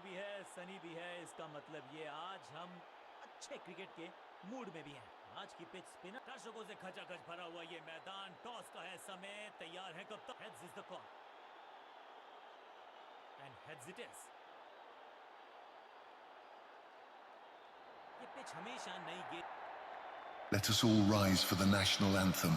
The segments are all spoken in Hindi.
भी है, सनी भी है, इसका मतलब ये आज हम अच्छे क्रिकेट के मूड में भी हैं। आज की पिच स्पिनर दर्शकों से खचाखच भरा हुआ ये मैदान, टॉस का है समय, तैयार है कप्तान। Heads is the call and heads it is. ये पिच हमेशा नई गेंद। Let us all rise for the national anthem.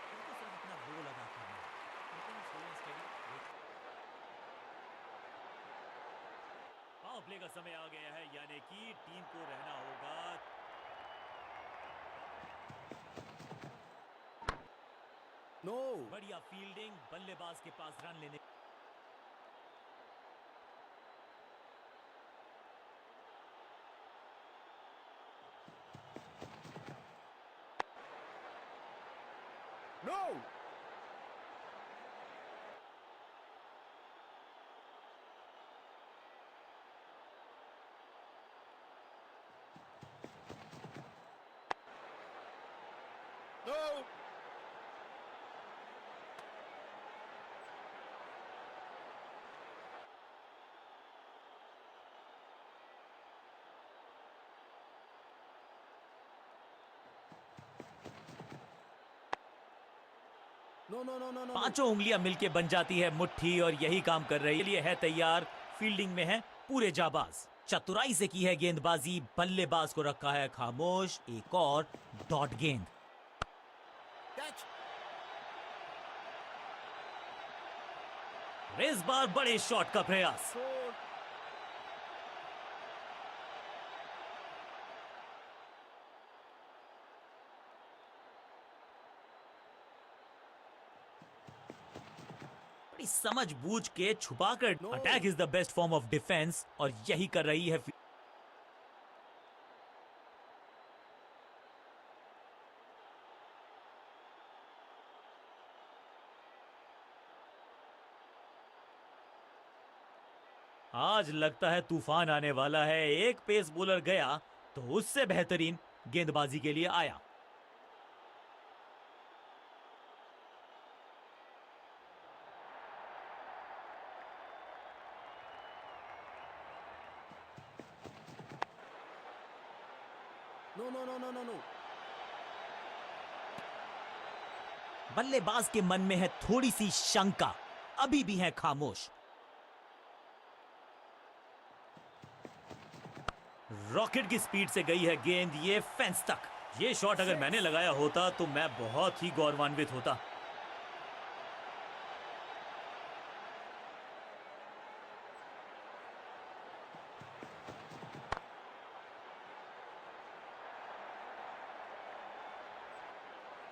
उनको सिर्फ अपना रोल अदा करना है, लेकिन slow and steady. Power play का समय आ गया है, यानी कि टीम को रहना होगा। नो बढ़िया फील्डिंग, बल्लेबाज के पास रन लेने। No no no no no no no पांचों उंगलियां मिलके बन जाती है मुट्ठी, और यही काम कर रही है। लिए है तैयार, फील्डिंग में है पूरे जाबाज। चतुराई से की है गेंदबाजी, बल्लेबाज को रखा है खामोश। एक और डॉट गेंद। कैच इस बार बड़े शॉट का प्रयास। फोर बड़ी समझ बूझ के छुपा कर। No. Attack is the best form of defence, और यही कर रही है। आज लगता है तूफान आने वाला है। एक पेस बॉलर गया तो उससे बेहतरीन गेंदबाजी के लिए आया। No no no no no no बल्लेबाज के मन में है थोड़ी सी शंका, अभी भी है खामोश। रॉकेट की स्पीड से गई है गेंद, ये फेंस तक। ये शॉट अगर मैंने लगाया होता तो मैं बहुत ही गौरवान्वित होता।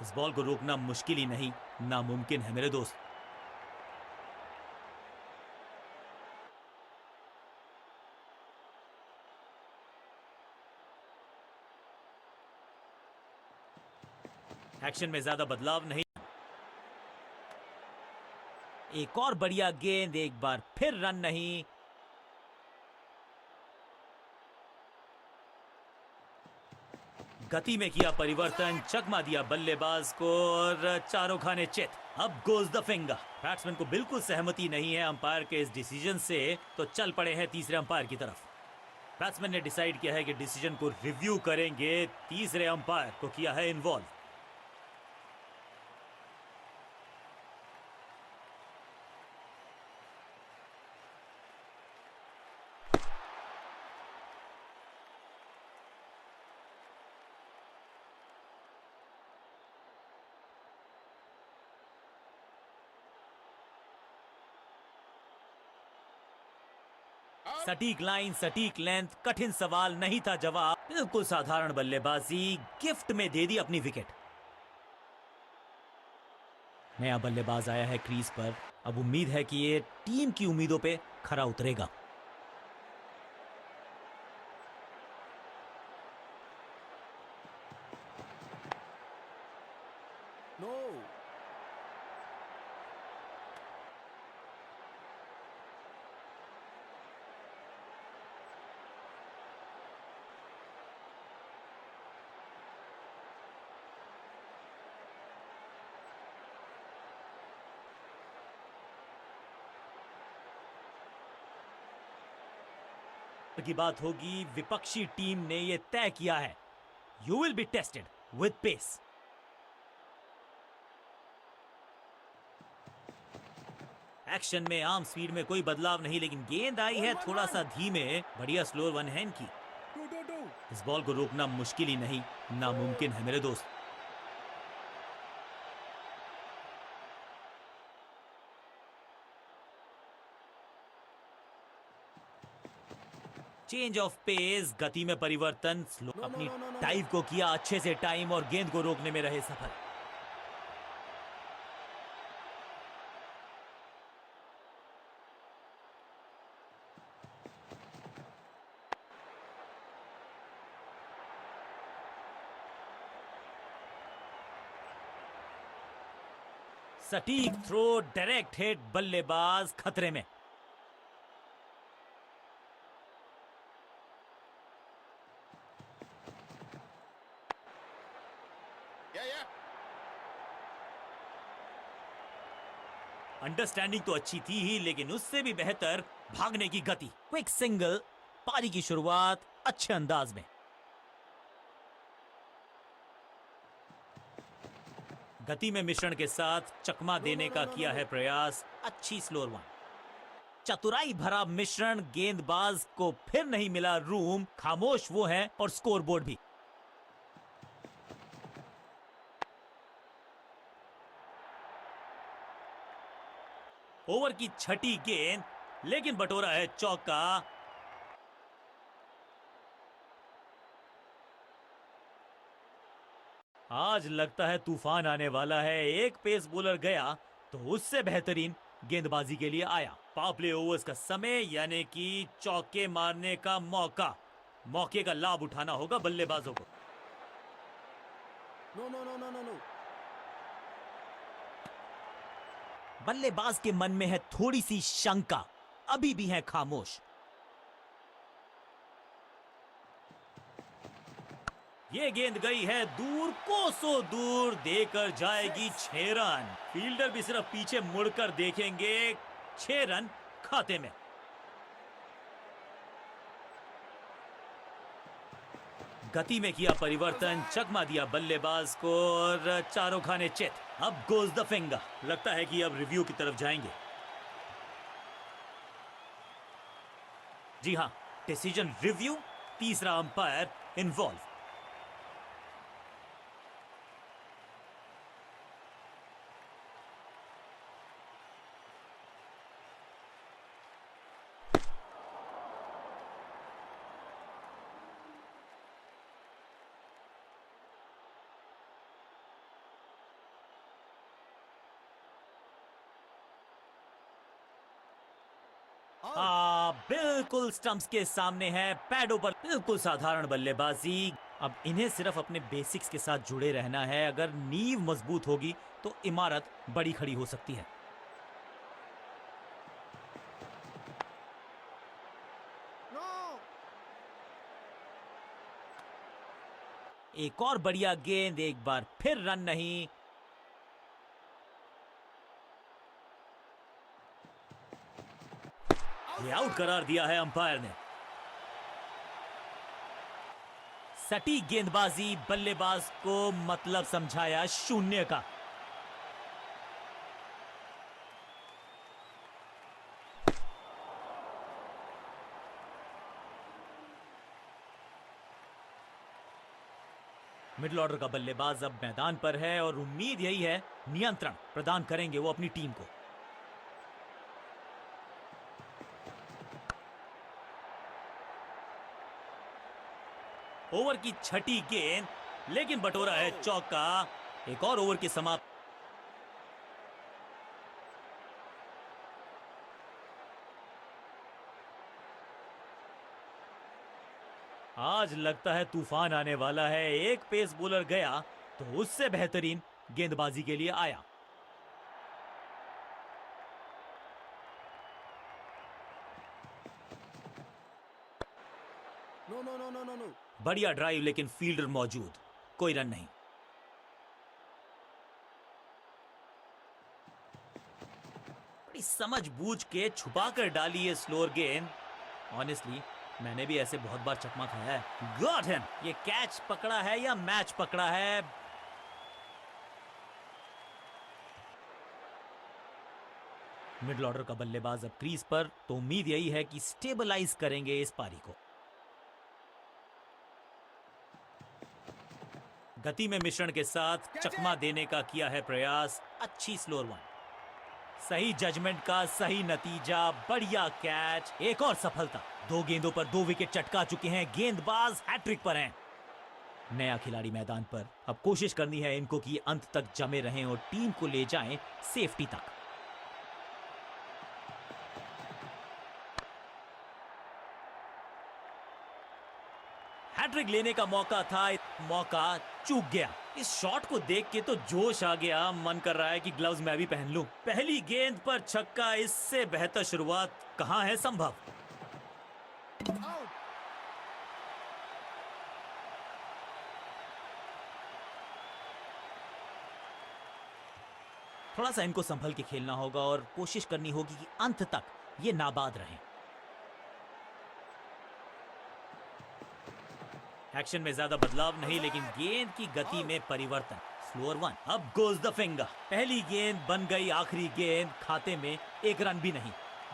इस बॉल को रोकना मुश्किल ही नहीं, नामुमकिन है मेरे दोस्त। एक्शन में ज्यादा बदलाव नहीं। एक और बढ़िया गेंद, एक बार फिर रन नहीं। गति में किया परिवर्तन, चकमा दिया बल्लेबाज को, और चारों खाने चित। अब गोज द फिंगर। बैट्समैन को बिल्कुल सहमति नहीं है अंपायर के इस डिसीजन से, तो चल पड़े हैं तीसरे अंपायर की तरफ। बैट्समैन ने डिसाइड किया है कि डिसीजन को रिव्यू करेंगे। तीसरे अंपायर को किया है इन्वॉल्व। सटीक लाइन, सटीक लेंथ, कठिन सवाल नहीं था जवाब। बिल्कुल साधारण बल्लेबाजी, गिफ्ट में दे दी अपनी विकेट। नया बल्लेबाज आया है क्रीज पर। अब उम्मीद है कि ये टीम की उम्मीदों पे खरा उतरेगा। No. की बात होगी, विपक्षी टीम ने यह तय किया है, you will be tested with pace. Action में आर्म स्पीड में कोई बदलाव नहीं, लेकिन गेंद आई है थोड़ा सा धीमे। बढ़िया स्लोअर वन हैंड की। Do. इस बॉल को रोकना मुश्किल ही नहीं, नामुमकिन है मेरे दोस्त। चेंज ऑफ पेस, गति में परिवर्तन। अपनी डाइव को किया अच्छे से टाइम और गेंद को रोकने में रहे सफल। सटीक थ्रो, डायरेक्ट हिट, बल्लेबाज खतरे में। Yeah. अंडरस्टैंडिंग तो अच्छी थी ही, लेकिन उससे भी बेहतर भागने की गति। क्विक सिंगल, पारी की शुरुआत अच्छे अंदाज में। गति में मिश्रण के साथ चकमा देने का किया है प्रयास। अच्छी स्लोअर वन। चतुराई भरा मिश्रण, गेंदबाज को फिर नहीं मिला रूम। खामोश वो है और स्कोरबोर्ड भी। ओवर की छठी गेंद, लेकिन बटोरा है चौका। आज लगता है तूफान आने वाला है। एक पेस बॉलर गया तो उससे बेहतरीन गेंदबाजी के लिए आया। पावर प्ले ओवर्स का समय, यानी कि चौके मारने का मौका। मौके का लाभ उठाना होगा बल्लेबाजों को। No. बल्लेबाज के मन में है थोड़ी सी शंका, अभी भी है खामोश। ये गेंद गई है दूर, कोसों दूर, देकर जाएगी 6 रन। फील्डर भी सिर्फ पीछे मुड़कर देखेंगे। 6 रन खाते में। गति में किया परिवर्तन, चकमा दिया बल्लेबाज को और चारों खाने चित। अब गोज द फिंगर। लगता है कि अब रिव्यू की तरफ जाएंगे। जी हां, डिसीजन रिव्यू, तीसरा अंपायर इन्वॉल्व। बिल्कुल स्टंप्स के सामने है, पैडों पर बिल्कुल साधारण बल्लेबाजी। अब इन्हें सिर्फ अपने बेसिक्स के साथ जुड़े रहना है। अगर नींव मजबूत होगी तो इमारत बड़ी खड़ी हो सकती है। No. एक और बढ़िया गेंद, एक बार फिर रन नहीं। ये आउट करार दिया है अंपायर ने। सटीक गेंदबाजी, बल्लेबाज को मतलब समझाया शून्य का। मिडिल ऑर्डर का बल्लेबाज अब मैदान पर है और उम्मीद यही है नियंत्रण प्रदान करेंगे वो अपनी टीम को। ओवर की छठी गेंद, लेकिन बटोरा है चौका। एक और ओवर की समाप्ति। आज लगता है तूफान आने वाला है। एक पेस बॉलर गया तो उससे बेहतरीन गेंदबाजी के लिए आया। No, no, no, no, no, no. बढ़िया ड्राइव, लेकिन फील्डर मौजूद, कोई रन नहीं। बड़ी समझबूझ के छुपा कर डाली है स्लोअर गेंद। ऑनेस्टली मैंने भी ऐसे बहुत बार चकमा खाया है। Got him. ये कैच पकड़ा है या मैच पकड़ा है? मिडिल ऑर्डर का बल्लेबाज अब क्रीज पर, तो उम्मीद यही है कि स्टेबलाइज करेंगे इस पारी को। गति में मिश्रण के साथ चकमा देने का किया है प्रयास। अच्छी स्लोअर वन, सही जजमेंट का सही नतीजा, बढ़िया कैच। एक और सफलता। 2 गेंदों पर 2 विकेट चटका चुके हैं। गेंदबाज हैट्रिक पर हैं। नया खिलाड़ी मैदान पर, अब कोशिश करनी है इनको कि अंत तक जमे रहें और टीम को ले जाएं सेफ्टी तक। हैट्रिक लेने का मौका था, मौका चूक गया। इस शॉट को देख के तो जोश आ गया। मन कर रहा है कि ग्लव्स मैं भी पहन लूं। पहली गेंद पर छक्का, इससे बेहतर शुरुआत कहां है संभव। Out. थोड़ा सा इनको संभल के खेलना होगा और कोशिश करनी होगी कि अंत तक ये नाबाद रहें। एक्शन में ज्यादा बदलाव नहीं, लेकिन गेंद की गति में परिवर्तन। स्लोअर वन, अब गोज द फिंगर। पहली गेंद बन गई आखिरी गेंद। खाते में 1 रन भी नहीं।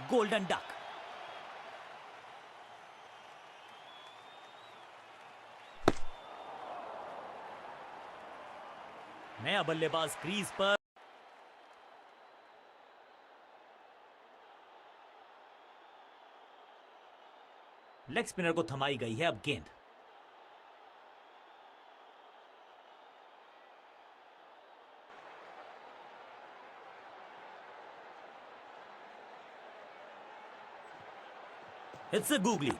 Golden duck. नया बल्लेबाज क्रीज पर। लेग स्पिनर को थमाई गई है अब गेंद। It's a googly.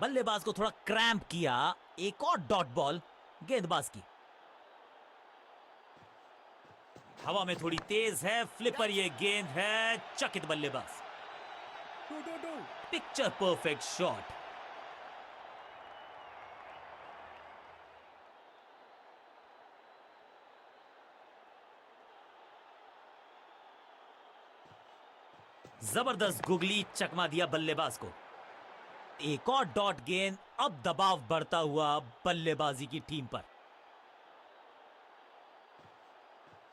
बल्लेबाज को थोड़ा क्रैम्प किया। एक और डॉट बॉल गेंदबाज की। हवा में थोड़ी तेज है फ्लिपर, ये गेंद है। चकित बल्लेबाज। 2. Picture perfect shot. जबरदस्त गुगली, चकमा दिया बल्लेबाज को। एक और डॉट गेंद। अब दबाव बढ़ता हुआ बल्लेबाजी की टीम पर।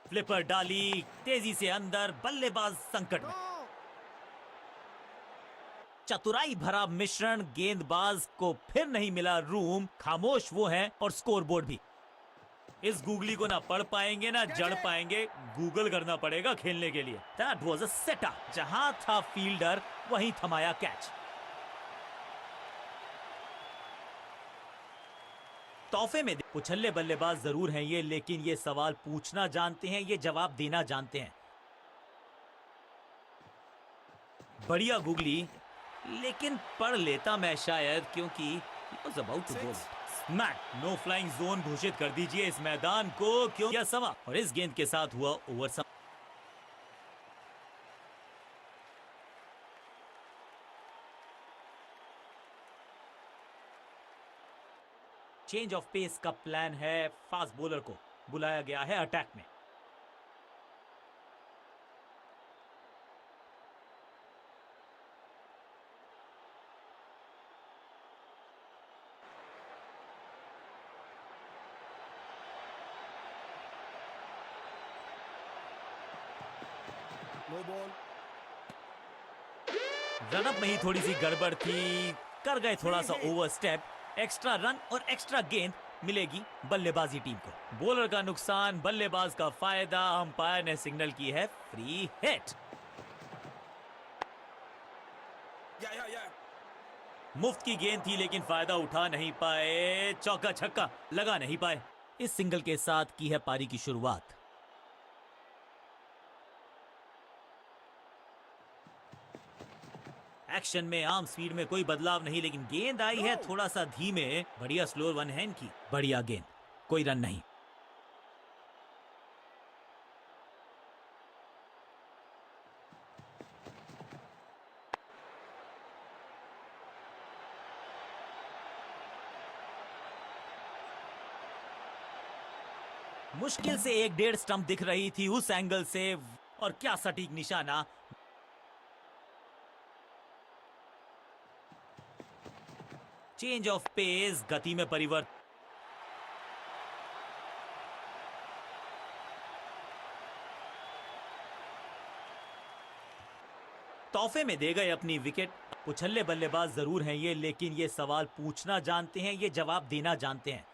फ्लिपर डाली तेजी से अंदर। बल्लेबाज संकट में। No. चतुराई भरा मिश्रण। गेंदबाज को फिर नहीं मिला रूम। खामोश वो हैं और स्कोरबोर्ड भी। इस गूगली को ना पढ़ पाएंगे ना जड़ पाएंगे। गूगल करना पड़ेगा खेलने के लिए। That was a setup. जहां था फील्डर वहीं थमाया कैच। तोहफे में उछल्ले बल्लेबाज जरूर हैं ये, लेकिन ये सवाल पूछना जानते हैं, ये जवाब देना जानते हैं। बढ़िया गुगली, लेकिन पढ़ लेता मैं शायद, क्योंकि he was about to go. Smack. No flying zone घोषित कर दीजिए इस मैदान को, क्यों यह सवा। और इस गेंद के साथ हुआ awesome. Change of pace का प्लान है। फास्ट बॉलर को बुलाया गया है अटैक में। No ball. रनअप में ही थोड़ी सी गड़बड़ थी। कर गए थोड़ा सा ओवर स्टेप। एक्स्ट्रा रन और एक्स्ट्रा गेंद मिलेगी बल्लेबाजी टीम को। बॉलर का नुकसान, बल्लेबाज का फायदा। अंपायर ने सिग्नल की है फ्री हिट। Yeah. मुफ्त की गेंद थी लेकिन फायदा उठा नहीं पाए, चौका छक्का लगा नहीं पाए। इस सिंगल के साथ की है पारी की शुरुआत। एक्शन में आर्म स्पीड में कोई बदलाव नहीं, लेकिन गेंद आई है थोड़ा सा धीमे। बढ़िया स्लोअर वन हैंड की, बढ़िया गेंद, कोई रन नहीं। मुश्किल से 1-1.5 स्टंप दिख रही थी उस एंगल से, और क्या सटीक निशाना। चेंज ऑफ पेस, गति में परिवर्तन। तोहफे में दे गए अपनी विकेट। उछल्ले बल्लेबाज जरूर हैं ये, लेकिन ये सवाल पूछना जानते हैं, ये जवाब देना जानते हैं।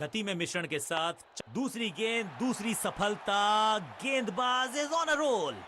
गति में मिश्रण के साथ दूसरी गेंद, दूसरी सफलता। गेंदबाज इज ऑन अ रोल।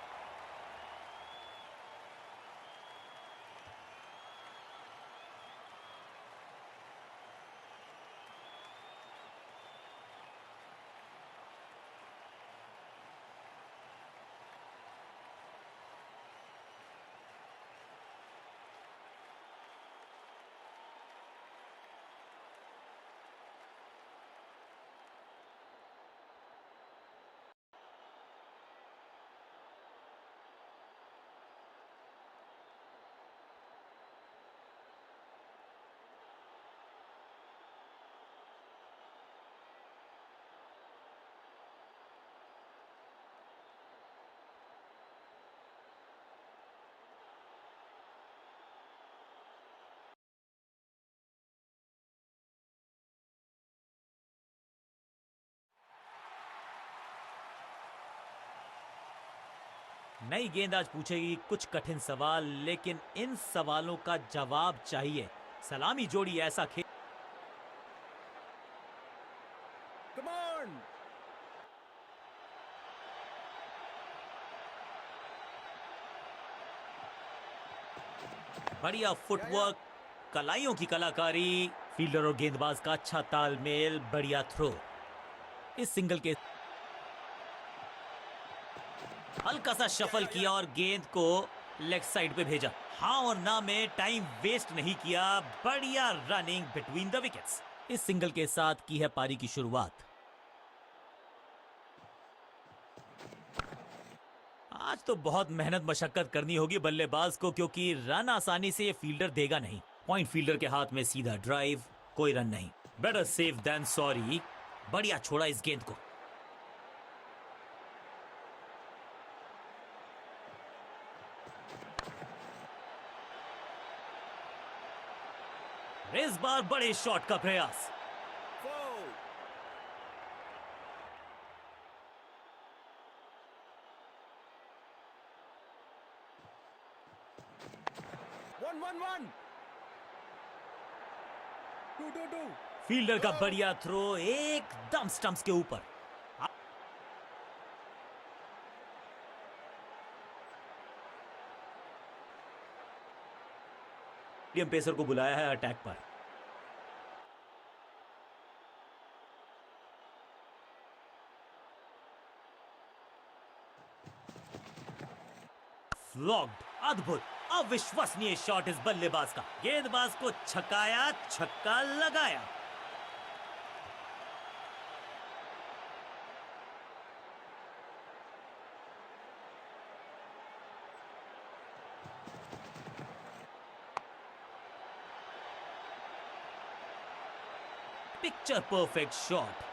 नई गेंद आज पूछेगी कुछ कठिन सवाल, लेकिन इन सवालों का जवाब चाहिए। सलामी जोड़ी ऐसा खेल। Come on! बढ़िया फुटवर्क, कलाइयों की कलाकारी, फील्डर और गेंदबाज का अच्छा तालमेल, बढ़िया थ्रो। इस सिंगल के हल्का सा शफल किया और गेंद को लेग साइड पे भेजा। हाँ और ना में टाइम वेस्ट नहीं किया, बढ़िया रनिंग बिटवीन द विकेट्स। इस सिंगल के साथ की है पारी की शुरुआत। आज तो बहुत मेहनत मशक्कत करनी होगी बल्लेबाज को, क्योंकि रन आसानी से ये फील्डर देगा नहीं। पॉइंट फील्डर के हाथ में सीधा ड्राइव, कोई रन नहीं। Better safe than sorry. बढ़िया छोड़ा इस गेंद को। इस बार बड़े शॉट का प्रयास। Four! 1-1-1! 2-2-2! फील्डर का बढ़िया थ्रो एकदम स्टंप्स के ऊपर। मीडियम पेसर को बुलाया है अटैक पर। फ्लॉग्ड, अद्भुत, अविश्वसनीय शॉट इस बल्लेबाज का। गेंदबाज को छकाया, छक्का लगाया। Picture perfect shot.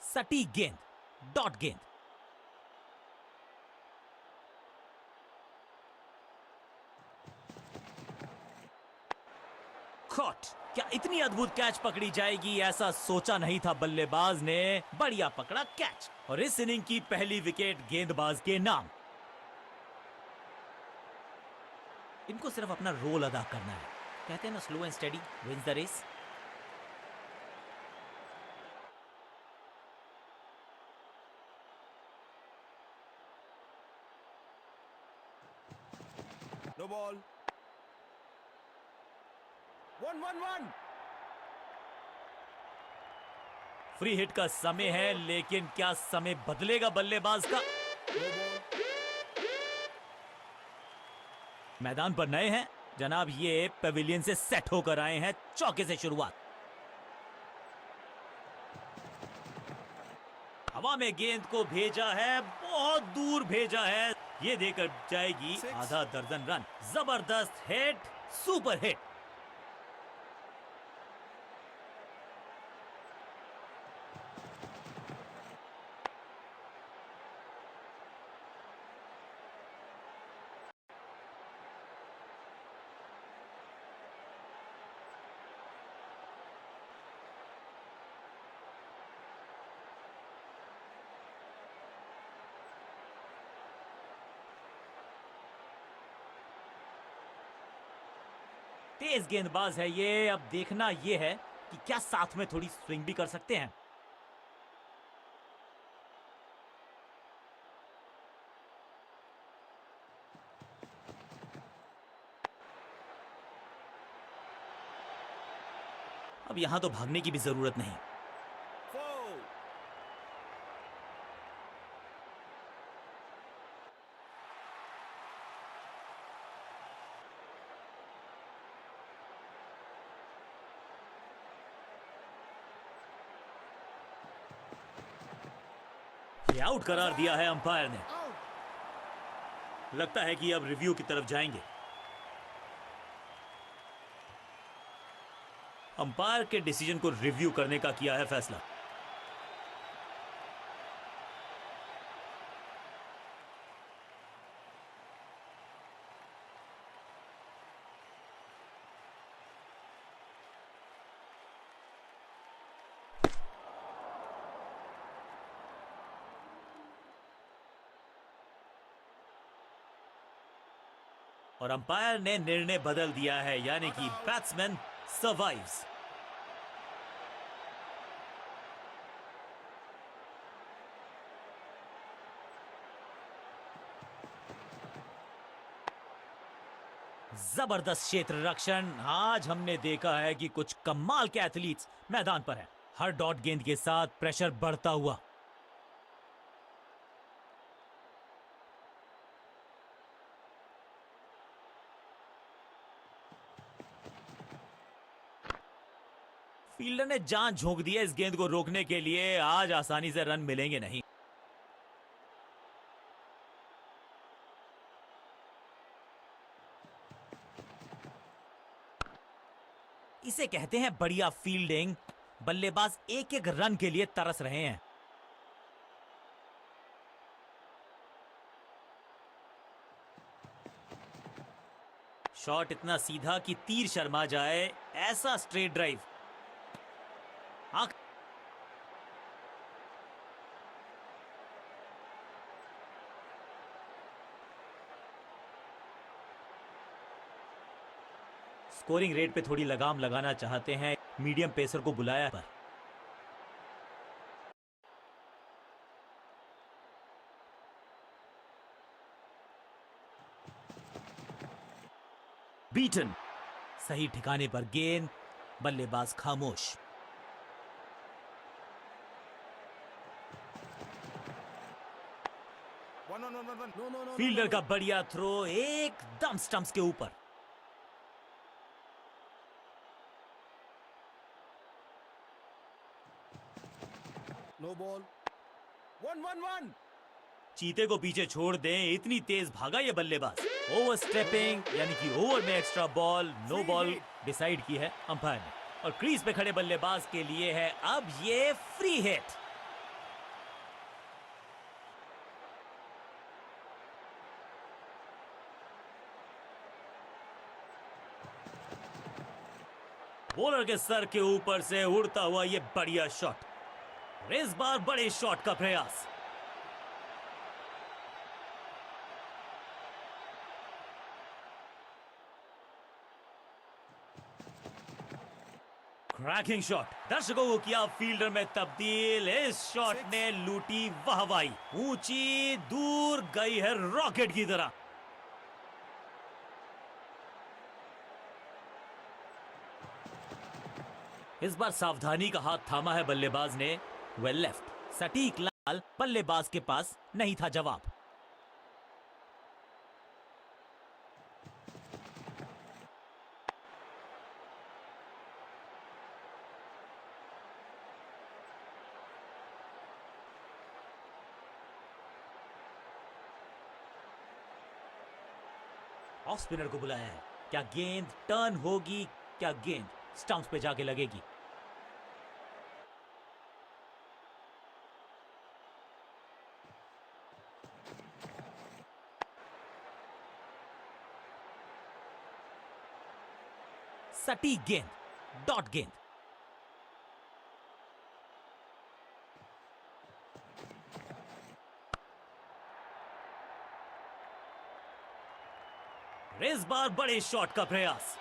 सटीक गेंद, डॉट गेंद। कॉट। क्या इतनी अद्भुत कैच पकड़ी जाएगी, ऐसा सोचा नहीं था बल्लेबाज ने। बढ़िया पकड़ा कैच, और इस इनिंग की पहली विकेट गेंदबाज के नाम। इनको सिर्फ अपना रोल अदा करना है। कहते हैं ना, slow and steady wins the race. No ball. 1-1-1. Free hit का समय है, लेकिन क्या समय बदलेगा बल्लेबाज का? No ball. मैदान पर नए हैं जनाब, ये पेविलियन से सेट होकर आए हैं। चौके से शुरुआत, हवा में गेंद को भेजा है, बहुत दूर भेजा है, ये देकर जाएगी Six. आधा दर्जन रन। जबरदस्त हिट, सुपर हिट। तेज गेंदबाज है ये। अब देखना ये है कि क्या साथ में थोड़ी स्विंग भी कर सकते हैं। अब यहां तो भागने की भी जरूरत नहीं। 4. ये आउट करार दिया है अंपायर ने। लगता है कि अब रिव्यू की तरफ जाएंगे। अंपायर के डिसीजन को रिव्यू करने का किया है फैसला। और अंपायर ने निर्णय बदल दिया है, यानी कि बैट्समैन सर्वाइव्स। जबरदस्त क्षेत्र रक्षण। आज हमने देखा है कि कुछ कमाल के एथलीट्स मैदान पर हैं। हर डॉट गेंद के साथ प्रेशर बढ़ता हुआ। फील्डर ने जान झोंक दी है इस गेंद को रोकने के लिए। आज आसानी से रन मिलेंगे नहीं। इसे कहते हैं बढ़िया फील्डिंग। बल्लेबाज एक एक रन के लिए तरस रहे हैं। शॉट इतना सीधा कि तीर शर्मा जाए, ऐसा स्ट्रेट ड्राइव। स्कोरिंग रेट पे थोड़ी लगाम लगाना चाहते हैं, मीडियम पेसर को बुलाया पर। बीटन, सही ठिकाने पर गेंद, बल्लेबाज खामोश। No. फील्डर का बढ़िया थ्रो एकदम स्टंप्स के ऊपर। No ball. 1-1-1. चीते को पीछे छोड़ दें, इतनी तेज भागा ये बल्लेबाज। ओवर स्टेपिंग, यानी कि ओवर में extra ball. No ball decide की है अंपायर ने। और क्रीज पे खड़े बल्लेबाज के लिए है अब ये फ्री हिट। बॉलर के सर के ऊपर से उड़ता हुआ ये बढ़िया शॉट। इस बार बड़े शॉट का प्रयास। क्रैकिंग शॉट, दर्शकों को किया फील्डर में तब्दील। इस शॉट ने लूटी वाहवाही, ऊंची दूर गई है रॉकेट की तरह। इस बार सावधानी का हाथ थामा है बल्लेबाज ने। वेल लेफ्ट, सटीक लाल, बल्लेबाज के पास नहीं था जवाब। ऑफ स्पिनर को बुलाया है। क्या गेंद टर्न होगी? क्या गेंद स्टंप्स पे जाके लगेगी? सटीक गेंद, डॉट गेंद। इस बार बड़े शॉट का प्रयास।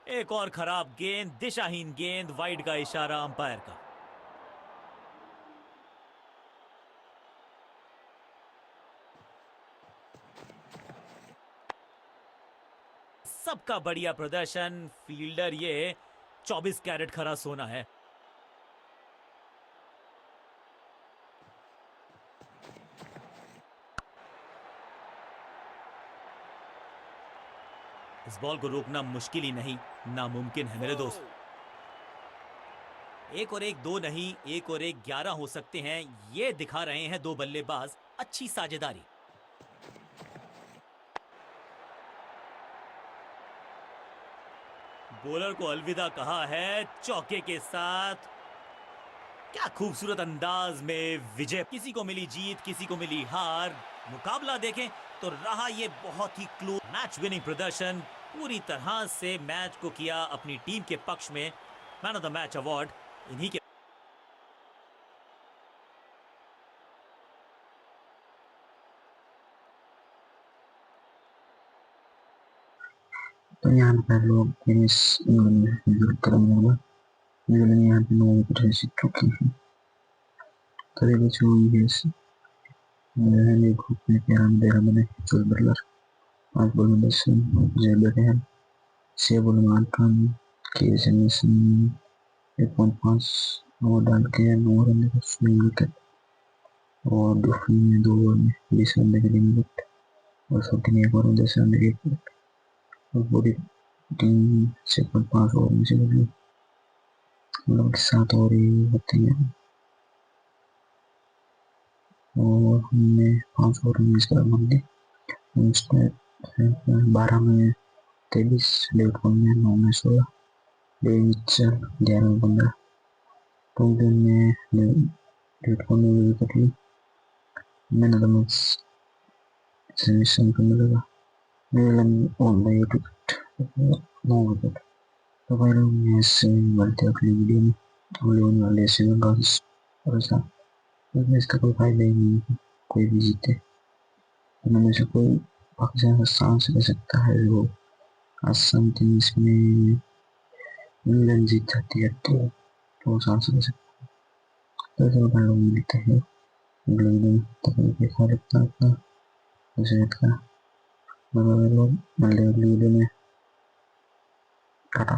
एक और खराब गेंद, दिशाहीन गेंद, वाइड का इशारा अंपायर का। सबका बढ़िया प्रदर्शन। फील्डर ये 24 कैरेट खरा सोना है। इस बॉल को रोकना मुश्किल ही नहीं, नामुमकिन है मेरे दोस्त। एक और एक दो नहीं, एक और एक 11 हो सकते हैं। ये दिखा रहे हैं दो बल्लेबाज अच्छी साझेदारी। बॉलर को अलविदा कहा है चौके के साथ। क्या खूबसूरत अंदाज में विजय। किसी को मिली जीत, किसी को मिली हार। मुकाबला देखें तो रहा ये बहुत ही क्लोज। मैच विनिंग प्रदर्शन, पूरी तरह से मैच को किया अपनी टीम के पक्ष में। Man of the match award इन्हीं के। तो यहाँ पर लोग टेनिस न्यूजीलैंड यहाँ पे 9 विकेट से जीत चुकी है। तभी बचे हुए हैं ग्रुप में 13 बने। जोस बटलर 5 बॉल में 10 रन, जे बेकहम 6 बॉल में 8 रन, के जेमिसन 1.5 ओवर डाल के 9 रन स्विंग विकेट, और डुफी ने 2 बॉल में 20 रन देके 3 विकेट, और सौटी ने 1 ओवर में 10 रन देके 1 विकेट, और पूरी टीम 6.5 ओवर में से बदली। मतलब 7 ओवर ही होती है, और हमने 5 ओवर में इसका रन दी। 12 में 23, डेविड कॉर्नर 9 में 16, डेविड मिचेल 11 में 15, टॉम ने डेविड कॉर्नर में विकेट ली। Man of the match Jamieson को मिलेगा। New Zealand on the 8 wicket, 9 wicket. तो भाई लोग मैच से मिलते हैं अगली वीडियो में। अगले होने वाले सीजन का इसका कोई फायदा ही नहीं है। कोई भी जीते उनमें से कोई पाकिस्तान का सांस ले सकता है। वो आसाम टीम इसमें न्यूजीलैंड जीत जाती है तो सांस ले सकता है। तो चलो भाई लोग मिलते हैं अगले वीडियो में। तब ख्याल रखना अपना, सेहत का। मतलब लोग मिलते हैं अगली वीडियो में। टाटा।